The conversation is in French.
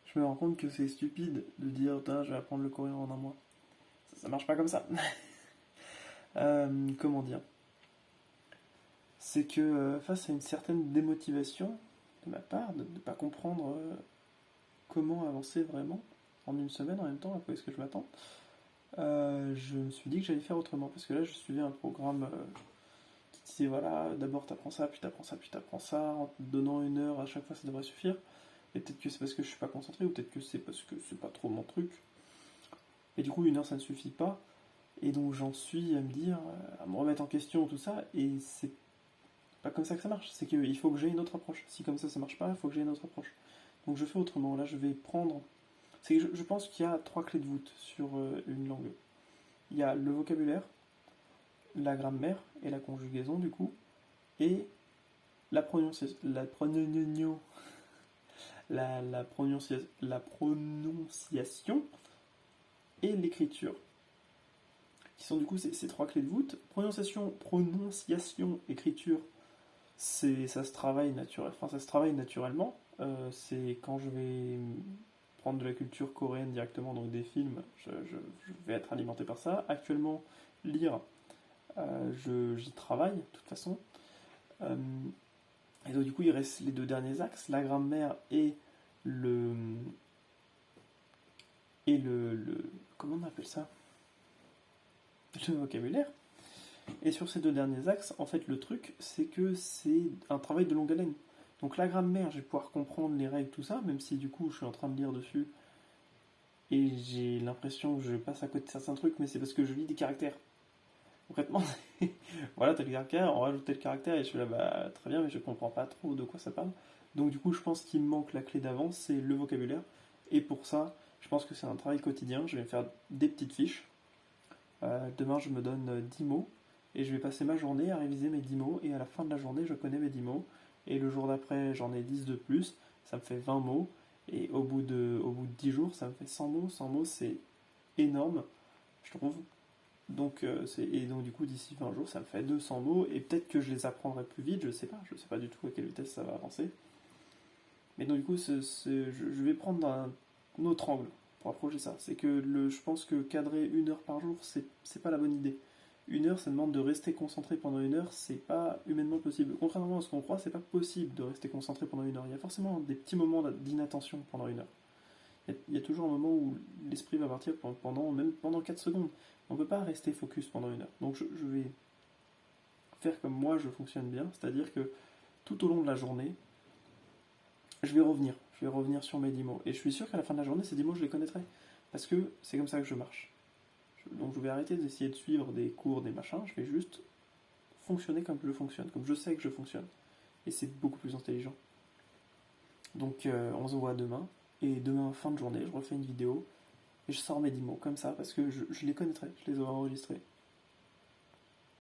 je me rends compte que c'est stupide de dire, putain, je vais apprendre le coréen en un mois. Ça marche pas comme ça. Comment dire? C'est que face à une certaine démotivation de ma part, de ne pas comprendre comment avancer vraiment en une semaine en même temps, à quoi est-ce que je m'attends, je me suis dit que j'allais faire autrement. Parce que là, je suivais un programme qui disait, voilà, d'abord t'apprends ça, puis t'apprends ça, puis t'apprends ça, en te donnant 1 heure à chaque fois, ça devrait suffire. Et peut-être que c'est parce que je suis pas concentré, ou peut-être que c'est parce que c'est pas trop mon truc. Et du coup, 1 heure, ça ne suffit pas. Et donc j'en suis à me dire, à me remettre en question, tout ça, et c'est pas comme ça que ça marche. C'est qu'il faut que j'ai une autre approche. Si comme ça marche pas, il faut que j'ai une autre approche. Donc je fais autrement. Là, je vais prendre. C'est que je pense qu'il y a 3 clés de voûte sur une langue. Il y a le vocabulaire, la grammaire et la conjugaison du coup, et la prononciation, la prononciation et l'écriture, qui sont du coup ces 3 clés de voûte. Prononciation, écriture, ça se travaille ça se travaille naturellement. C'est quand je vais prendre de la culture coréenne directement, donc des films, je vais être alimenté par ça. Actuellement, lire, j'y travaille de toute façon. Euh, et donc du coup, il reste les 2 derniers axes, la grammaire le comment on appelle ça? Le vocabulaire. Et sur ces 2 derniers axes, en fait, le truc, c'est que c'est un travail de longue haleine. Donc la grammaire, je vais pouvoir comprendre les règles, tout ça, même si du coup je suis en train de lire dessus et j'ai l'impression que je passe à côté de certains trucs, mais c'est parce que je lis des caractères. Concrètement, voilà, tel caractère, on rajoute tel caractère, et je suis là, bah très bien, mais je comprends pas trop de quoi ça parle. Donc du coup, je pense qu'il me manque la clé d'avance, c'est le vocabulaire. Et pour ça, je pense que c'est un travail quotidien. Je vais me faire des petites fiches. Demain, je me donne 10 mots, et je vais passer ma journée à réviser mes 10 mots, et à la fin de la journée, je connais mes 10 mots. Et le jour d'après, j'en ai 10 de plus, ça me fait 20 mots. Et au bout de 10 jours, ça me fait 100 mots. 100 mots, c'est énorme, je trouve. Et donc du coup, d'ici 20 jours, ça me fait 200 mots, et peut-être que je les apprendrai plus vite, je sais pas du tout à quelle vitesse ça va avancer. Mais donc du coup, je vais prendre un autre angle pour approcher ça. C'est que je pense que cadrer 1 heure par jour, c'est pas la bonne idée. 1 heure, ça demande de rester concentré pendant 1 heure, c'est pas humainement possible. Contrairement à ce qu'on croit, c'est pas possible de rester concentré pendant 1 heure. Il y a forcément des petits moments d'inattention pendant 1 heure. Il y a toujours un moment où l'esprit va partir même pendant 4 secondes. On ne peut pas rester focus pendant 1 heure. Donc je vais faire comme moi je fonctionne bien, c'est-à-dire que tout au long de la journée, je vais revenir. Je vais revenir sur mes 10 mots. Et je suis sûr qu'à la fin de la journée, ces 10 mots, je les connaîtrai. Parce que c'est comme ça que je marche. Donc je vais arrêter d'essayer de suivre des cours, des machins. Je vais juste fonctionner comme je fonctionne, comme je sais que je fonctionne. Et c'est beaucoup plus intelligent. Donc on se voit demain. Et demain, fin de journée, je refais une vidéo. Et je sors mes 10 mots comme ça, parce que je les connaîtrai, je les aurai enregistrés.